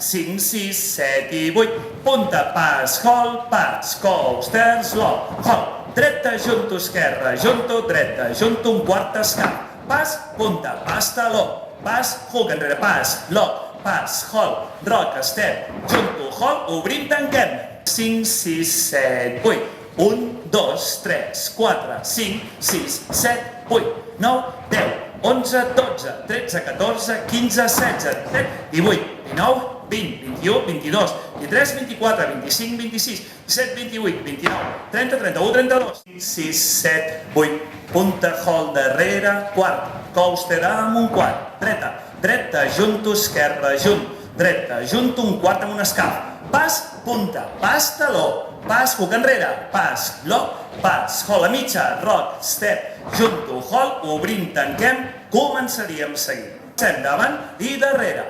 5, 6, 7 i 8. Punta, pas, hol, pas, coasters, lock, hol. Dreta, junto, esquerra, junto, dreta, junto, un quart escap. Pas, punta, pas, taló. Pas, hook, enrere, pas, lock, pas, hol, rock, step, junto, hol, obrim, tanquem. 5, 6, 7, 8. 1, 2, 3, 4, 5, 6, 7, 8, 9, 10, 11, 12, 13, 14, 15, 16, 17, 18, 19, 20, 21, 22, 23, 24, 25, 26, 27, 28, 29, 30, 31, 32, 6, 7, 8, punta, hol, darrere, quart, coaster amb un quart, dreta, dreta, junto, esquerra, junt, dreta, junto, un quart amb un escap, pas, punta, pas, taló, pas, hook enrere, pas, lock, pas, hol a mitja, rock, step, junto, hol, obrim, tanquem, començaríem seguint. Passem davant i darrere.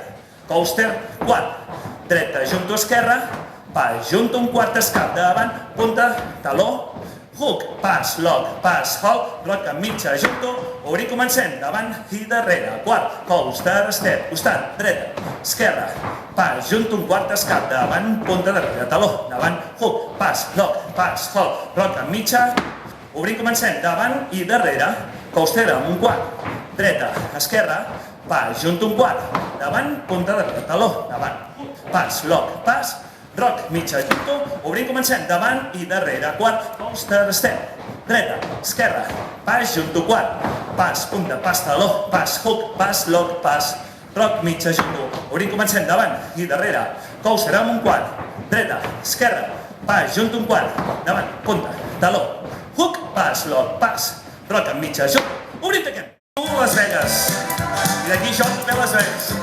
Coaster, quart, dreta, junto, esquerra, pas, junto, un quart escap, davant, punta, taló, hook, pas, lock, pas, hol, rock a mitja, junto, obrim, comencem, davant i darrere. Quart, coaster, step, costat, dreta, esquerra, pas, junto, un quart escap, davant, punta, darrere, taló, davant, hook, pas, lock, pas, hol, rock a mitja, obrim, comencem, davant i darrere. Coaster amb un quart, dreta, esquerra, pas, junto, un quart, davant, punta, darrere, taló, davant, pas, lock, pas, rock, mitja, junto, obrim, comencem, davant i darrere. Quart, coaster, step, dreta, esquerra, pas, junto, quart, pas, punta, pas, taló, pas, hook, pas, lock, pas, rock, mitja, junto, obrim, comencem, davant i darrere. Coaster amb un quart, dreta, esquerra, pas, junto, un quart, davant, punta, taló, hook, pas, lock, pas, rock, amb mitja, junto, obrim, tanquem. Las Vegas. I d'aquí això ve Las Vegas.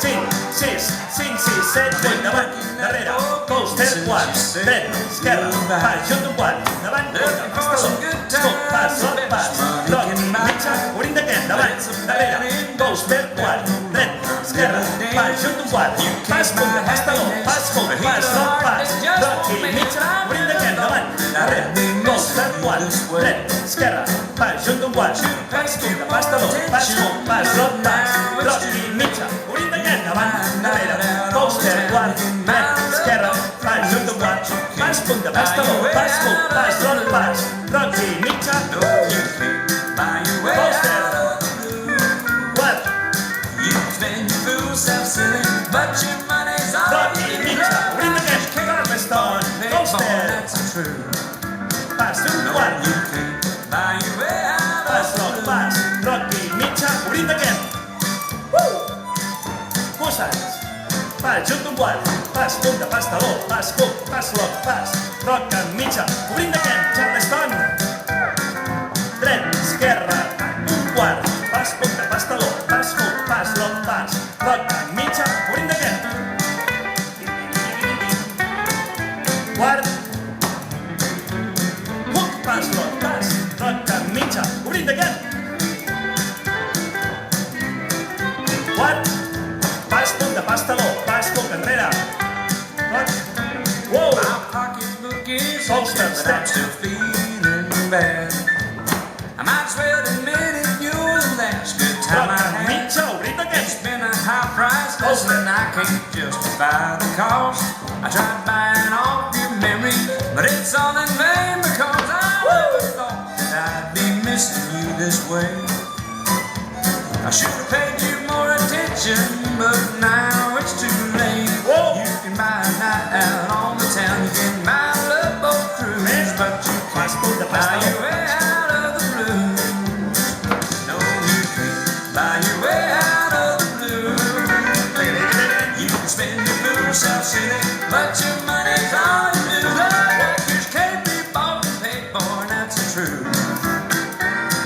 5, 6, 7, 8, davant, darrere, coaster, quart, dreta, esquerra, pas, junto, un quart, davant, punta, pas, taló, stop, pas, rock, mitja, obrim, tanquem, davant, darrere, coaster, quart, dreta, esquerra, pas, junto, un quart, pas, punta, pas, taló, pas, hook, pas, rock, mitja, obrim, tanquem, davant, darrere, coaster, quart, dreta, esquerra, pas, junto, un quart, pas, punta, pas, taló, pas, hook, pas, rock, mitja, obrim, tanquem, davant, darrere, coaster, quart, dreta, esquerra, pas, junto, un quart, pas, punta, pas, taló, pas, hook, pas, rock, mitja, coaster, quart, rock, mitja, obrim, tanquem, Charleston, coaster, pas, un quart, pas, rock, mitja, obrim, tanquem, costats, pas, junto, un quart, pas, punta, pas, taló, pas, hook, pas, lock, pas, rock, mitja, obrim, tanquem, Charleston, dret, esquerra, un quart, pas, punta, pas, taló, pas, hook, pas, lock, pas, rock, mitja, obrim, tanquem, quart, hook, pas, lock, pas, rock, mitja, obrim, tanquem, quart, pas, punta, pas, taló, pas, hook, enrere, rock, wow, coaster, step, I might swear to admit it, you're the last good time I rock, had. mitja, obrim, tanquem, It's been a high price, listen, I can't justify the cost. I tried buying off your memory, but it's all in vain because I never thought that I'd be missing you this way. I should have paid you more attention, but now it's too late. Whoa. You can buy a night out on the town, you can buy a love boat cruise, but you pas, can't punta, pas, buy your taló, way out of the blues. No, you can't buy your way out of the blues. You can spend your foolish self silly, but your money's all you do. The records can't be bought and paid for, and that's the truth.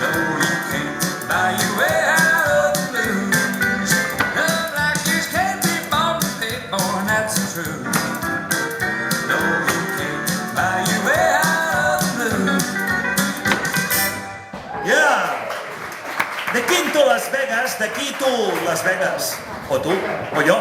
No, you can't buy your way out of the blues. The records can't be bought and paid for, and that's the truth. No, you can't buy your way out of the blues. yeah, de Quinto Las Vegas, de qui tu Las Vegas, o tu, o jo,